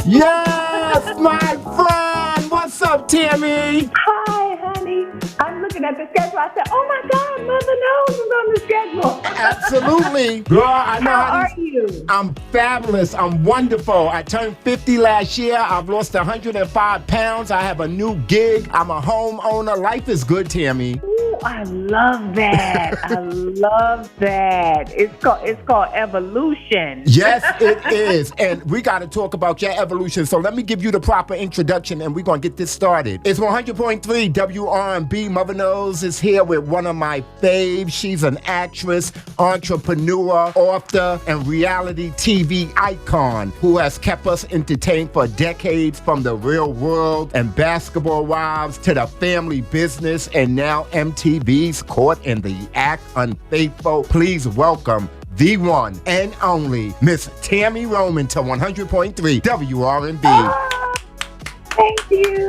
Yes, my friend. What's up, Tami? Hi, honey. I'm looking at the schedule. I said, oh my God, Mutha Knows is on the schedule. Absolutely. Girl, I know How are you? I'm fabulous. I'm wonderful. I turned 50 last year. I've lost 105 pounds. I have a new gig. I'm a homeowner. Life is good, Tami. Ooh, I love that. I love that. It's called evolution. Yes, it is. And we got to talk about your evolution. So let me give you the proper introduction and we're going to get this started. It's 100.3 WRB. Mutha Knows is here with one of my faves. She's an actress, entrepreneur, author, and reality TV icon who has kept us entertained for decades, from The Real World and Basketball Wives to The Family Business and now MTV's Caught in the Act Unfaithful. Please welcome the one and only Miss Tami Roman to 100.3 WRB. Oh, thank you.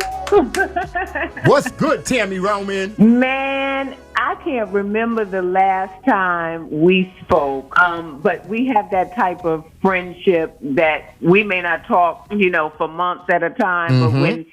What's good, Tami Roman? Man, I can't remember the last time we spoke, but we have that type of friendship that we may not talk, for months at a time, but when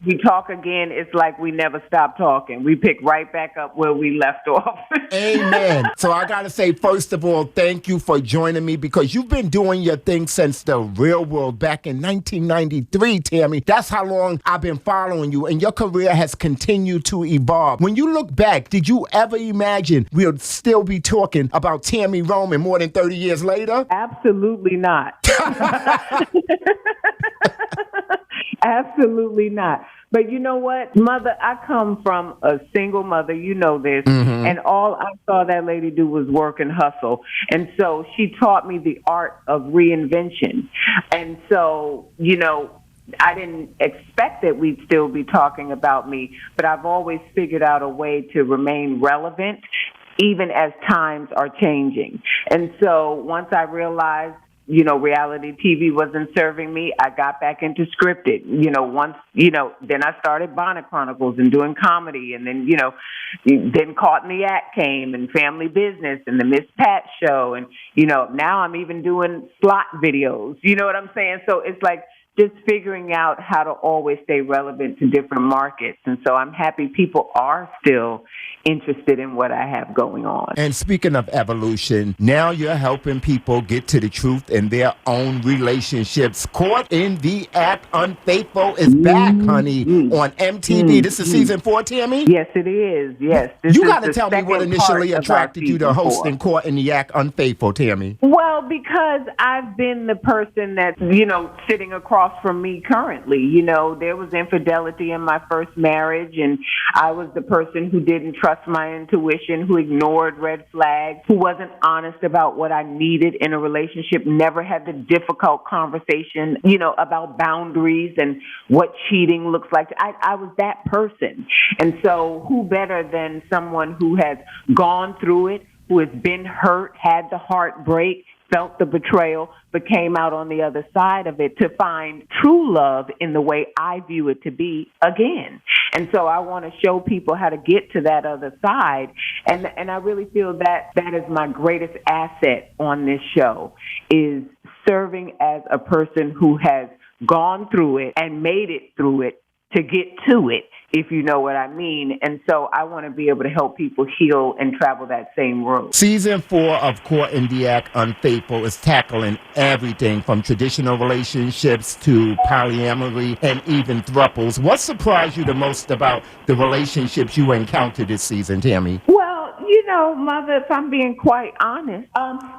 we talk again, it's like we never stop talking. We pick right back up where we left off. Amen. So I got to say, first of all, thank you for joining me, because you've been doing your thing since The Real World back in 1993, Tami. That's how long I've been following you, and your career has continued to evolve. When you look back, did you ever imagine we'll still be talking about Tami Roman more than 30 years later? Absolutely not. Absolutely not. But you know what, Mother, I come from a single mother, you know this, and all I saw that lady do was work and hustle. And so she taught me the art of reinvention. And so, I didn't expect that we'd still be talking about me, but I've always figured out a way to remain relevant, even as times are changing. And so once I realized, reality TV wasn't serving me, I got back into scripted. Then I started Bonnet Chronicles and doing comedy, and then, then Caught in the Act came, and Family Business, and the Miss Pat Show, and, now I'm even doing slot videos. You know what I'm saying? So it's like just figuring out how to always stay relevant to different markets. And so I'm happy people are still interested in what I have going on. And speaking of evolution, now you're helping people get to the truth in their own relationships. Caught in the Act Unfaithful is back, honey, on MTV. This is season 4, Tami? Yes, it is. Yes. You got to tell me what initially attracted you to hosting Caught in the Act Unfaithful, Tami. Well, because I've been the person that's, sitting across from me currently. There was infidelity in my first marriage, and I was the person who didn't trust my intuition, who ignored red flags, who wasn't honest about what I needed in a relationship, never had the difficult conversation, about boundaries and what cheating looks like. I was that person. And so who better than someone who has gone through it, who has been hurt, had the heartbreak, felt the betrayal, but came out on the other side of it to find true love in the way I view it to be again. And so I want to show people how to get to that other side. And I really feel that that is my greatest asset on this show, is serving as a person who has gone through it and made it through it to get to it, if you know what I mean. And so I want to be able to help people heal and travel that same road. Season 4 of Caught in the Act Unfaithful is tackling everything from traditional relationships to polyamory and even throuples. What surprised you the most about the relationships you encountered this season, Tami? Well, Mother, if I'm being quite honest,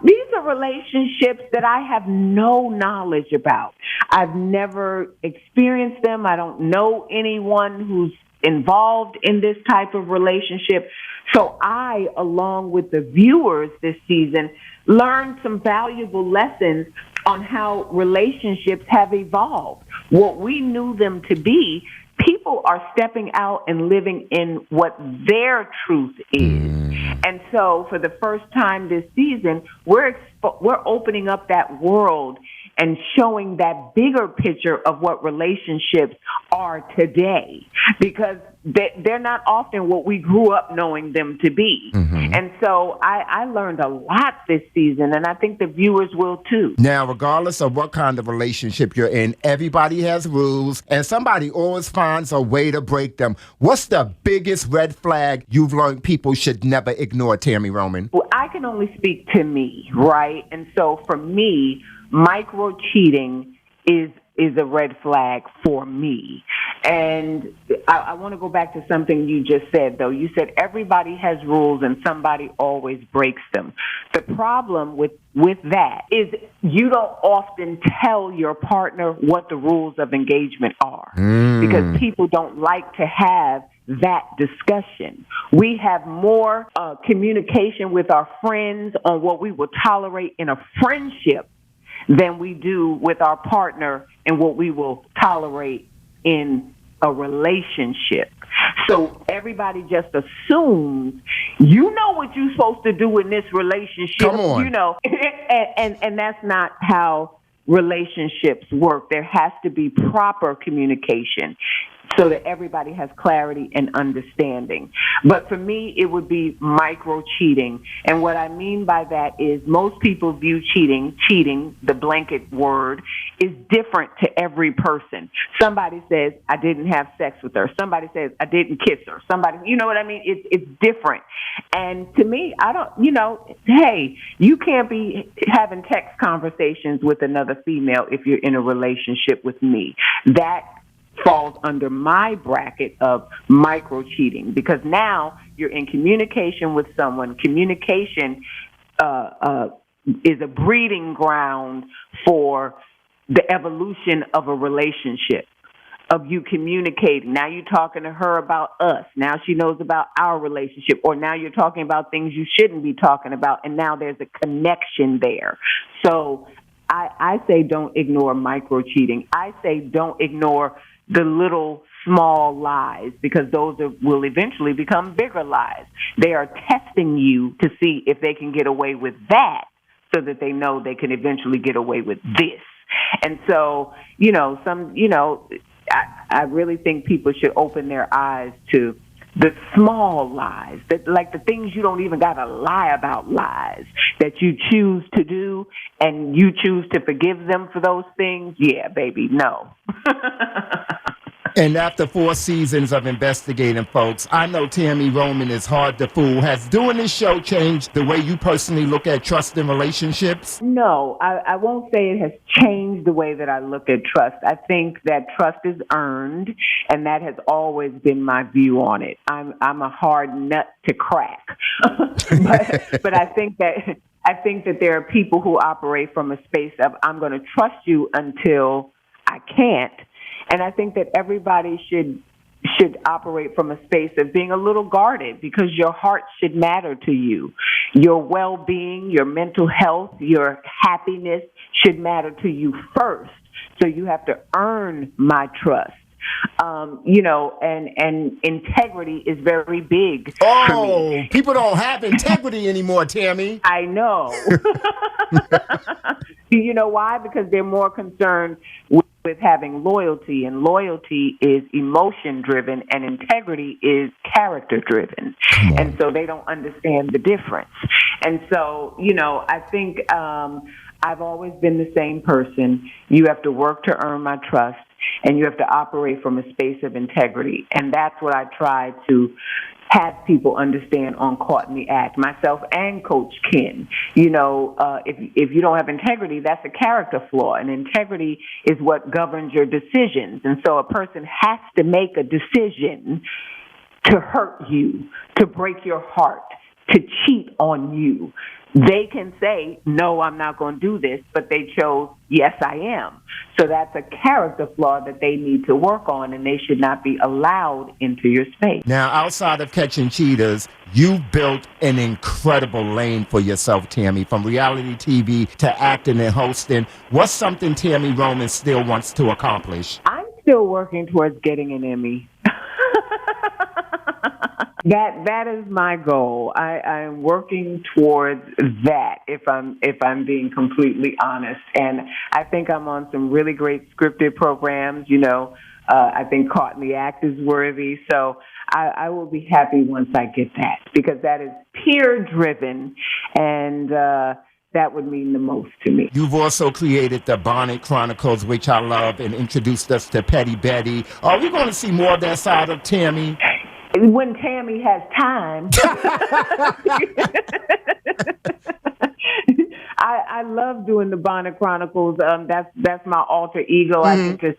these are relationships that I have no knowledge about. I've never experienced them. I don't know anyone who's involved in this type of relationship. So I, along with the viewers this season, learned some valuable lessons on how relationships have evolved. What we knew them to be, people are stepping out and living in what their truth is. And so for the first time this season, we're opening up that world and showing that bigger picture of what relationships are today, because they're not often what we grew up knowing them to be. Mm-hmm. And so I learned a lot this season, and I think the viewers will too. Now, regardless of what kind of relationship you're in, everybody has rules, and somebody always finds a way to break them. What's the biggest red flag you've learned people should never ignore, Tami Roman? Well, I can only speak to me, right? And so for me, micro cheating is a red flag for me. And I want to go back to something you just said, though. You said everybody has rules and somebody always breaks them. The problem with that is you don't often tell your partner what the rules of engagement are, because people don't like to have that discussion. We have more communication with our friends on what we will tolerate in a friendship than we do with our partner and what we will tolerate in a relationship. So everybody just assumes, you know what you're supposed to do in this relationship. Come on. You know, and that's not how relationships work. There has to be proper communication so that everybody has clarity and understanding. But for me, it would be micro cheating. And what I mean by that is most people view cheating, the blanket word, is different to every person. Somebody says, I didn't have sex with her. Somebody says, I didn't kiss her. Somebody, you know what I mean? It's different. And to me, I don't, hey, you can't be having text conversations with another female if you're in a relationship with me. That falls under my bracket of micro cheating, because now you're in communication with someone. Communication is a breeding ground for the evolution of a relationship, of you communicating. Now you're talking to her about us. Now she knows about our relationship. Or now you're talking about things you shouldn't be talking about, and now there's a connection there. So I say don't ignore micro cheating. I say don't ignore the little small lies, because those will eventually become bigger lies. They are testing you to see if they can get away with that, so that they know they can eventually get away with this. And so, I really think people should open their eyes to the small lies, that like the things you don't even got to lie about, lies that you choose to do, and you choose to forgive them for those things. Yeah, baby, no. And after 4 seasons of investigating, folks, I know Tami Roman is hard to fool. Has doing this show changed the way you personally look at trust in relationships? No, I won't say it has changed the way that I look at trust. I think that trust is earned, and that has always been my view on it. I'm a hard nut to crack, but I think that there are people who operate from a space of, I'm going to trust you until I can't. And I think that everybody should operate from a space of being a little guarded, because your heart should matter to you. Your well-being, your mental health, your happiness should matter to you first. So you have to earn my trust. And integrity is very big for me. People don't have integrity anymore, Tami. I know. You know why? Because they're more concerned with having loyalty, and loyalty is emotion-driven, and integrity is character-driven. And so they don't understand the difference. And so, I think I've always been the same person. You have to work to earn my trust, and you have to operate from a space of integrity. And that's what I try to have people understand on Caught in the Act, myself and Coach Ken. If you don't have integrity, that's a character flaw, and integrity is what governs your decisions. And so a person has to make a decision to hurt you, to break your heart, to cheat on you. They can say, no, I'm not going to do this, but they chose, yes, I am. So that's a character flaw that they need to work on, and they should not be allowed into your space. Now, outside of catching cheaters, you've built an incredible lane for yourself, Tami, from reality TV to acting and hosting. What's something Tami Roman still wants to accomplish? I'm still working towards getting an Emmy. That is my goal. I'm working towards that. If I'm being completely honest, and I think I'm on some really great scripted programs. I think Caught in the Act is worthy. So I will be happy once I get that, because that is peer driven, and that would mean the most to me. You've also created the Bonnet Chronicles, which I love, and introduced us to Petty Betty. Are we going to see more of that side of Tami? When Tami has time. I love doing the Bonnet Chronicles. That's my alter ego. I get to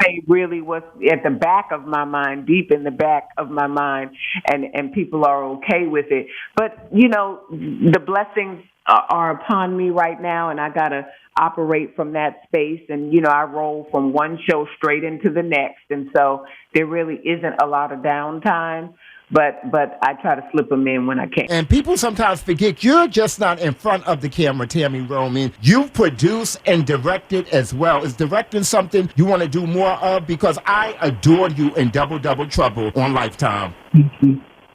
say really what's at the back of my mind, deep in the back of my mind, and people are okay with it. But, the blessings are upon me right now, and I got to operate from that space. And, I roll from one show straight into the next. And so there really isn't a lot of downtime. But I try to slip them in when I can. And people sometimes forget you're just not in front of the camera, Tami Roman. You've produced and directed as well. Is directing something you want to do more of? Because I adored you in Double Trouble on Lifetime.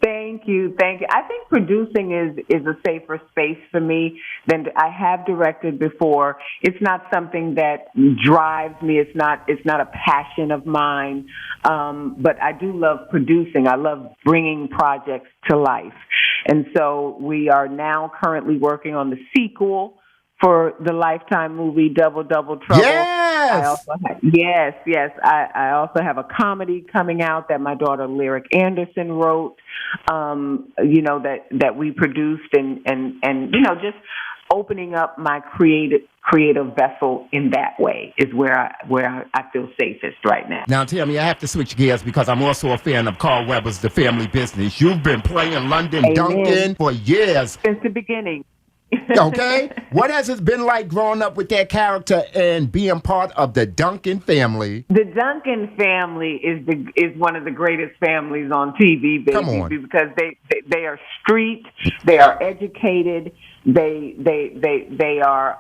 Thank you. I think producing is a safer space for me than I have directed before. It's not something that drives me. It's not a passion of mine. But I do love producing. I love bringing projects to life. And so we are now currently working on the sequel for the Lifetime movie Double Trouble. Yes. I also have a comedy coming out that my daughter Lyric Anderson wrote. That we produced and just opening up my creative vessel in that way is where I feel safest right now. Now, Tami, I have to switch gears because I'm also a fan of Carl Weber's The Family Business. You've been playing London Amen. Duncan for years. Since the beginning. Okay? What has it been like growing up with that character and being part of the Duncan family? The Duncan family is one of the greatest families on TV, baby. Come on. Because they are street, they are educated, they are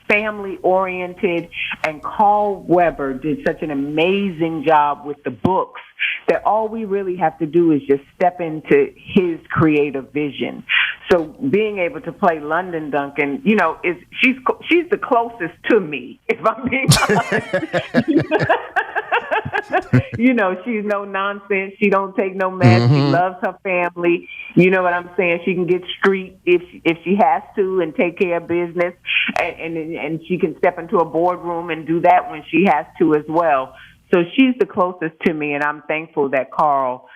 family oriented, and Carl Weber did such an amazing job with the books that all we really have to do is just step into his creative vision. So being able to play London Duncan, she's the closest to me, if I'm being honest. She's no nonsense. She don't take no mess. She loves her family. You know what I'm saying? She can get street if she has to and take care of business, and she can step into a boardroom and do that when she has to as well. So she's the closest to me, and I'm thankful that Carl,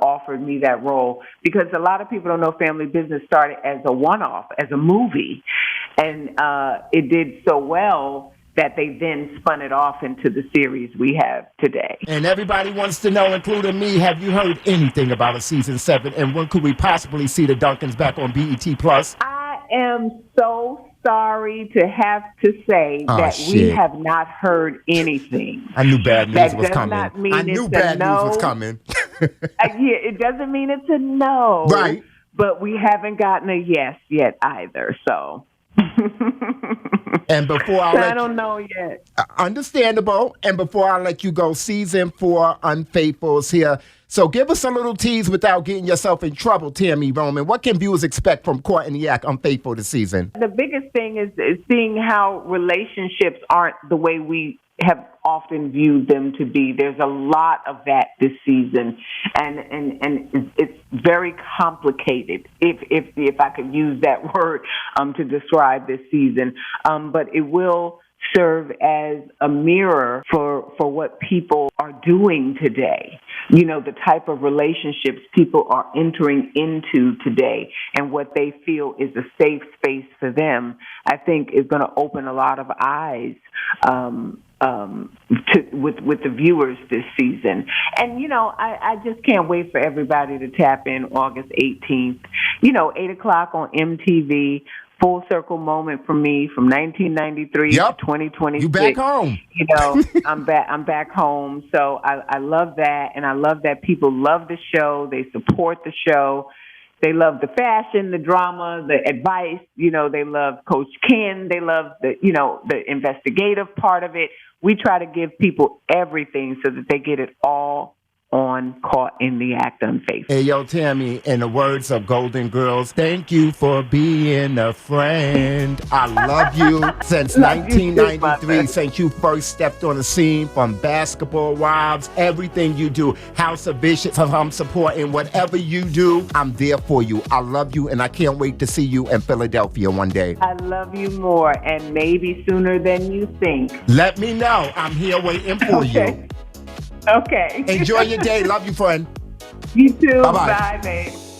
offered me that role, because a lot of people don't know Family Business started as a one-off, as a movie, and it did so well that they then spun it off into the series we have today. And everybody wants to know, including me, have you heard anything about a season 7, and when could we possibly see the Duncans back on BET Plus? I am so sorry to have to say that we have not heard anything. I knew bad news was coming. Not mean I knew bad news was coming. It doesn't mean it's a no. Right. But we haven't gotten a yes yet either, so. And before I don't know yet. Understandable. And before I let you go, season 4, Unfaithful is here. So give us a little tease without getting yourself in trouble, Tami Roman. What can viewers expect from Caught in the Act, Unfaithful this season? The biggest thing is seeing how relationships aren't the way we have often viewed them to be. There's a lot of that this season, and it's very complicated, if I could use that word to describe this season. But it will serve as a mirror for what people are doing today. The type of relationships people are entering into today and what they feel is a safe space for them, I think is going to open a lot of eyes with the viewers this season. And, I just can't wait for everybody to tap in August 18th, 8 o'clock on MTV. Full circle moment for me from 1993 to 2026. You back home. I'm back home. So I love that. And I love that people love the show. They support the show. They love the fashion, the drama, the advice. They love Coach Ken. They love the investigative part of it. We try to give people everything so that they get it all on Caught in the Act Unfaithful. Hey, yo, Tami, in the words of Golden Girls, thank you for being a friend. I love you since Love you too, 1993, mother. since you first stepped on the scene, from Basketball Wives, everything you do, House of Bishops, I'm supporting whatever you do. I'm there for you. I love you, and I can't wait to see you in Philadelphia one day. I love you more, and maybe sooner than you think. Let me know. I'm here waiting for you. Okay. Enjoy your day. Love you, friend. You too. Bye-bye. Bye, babe.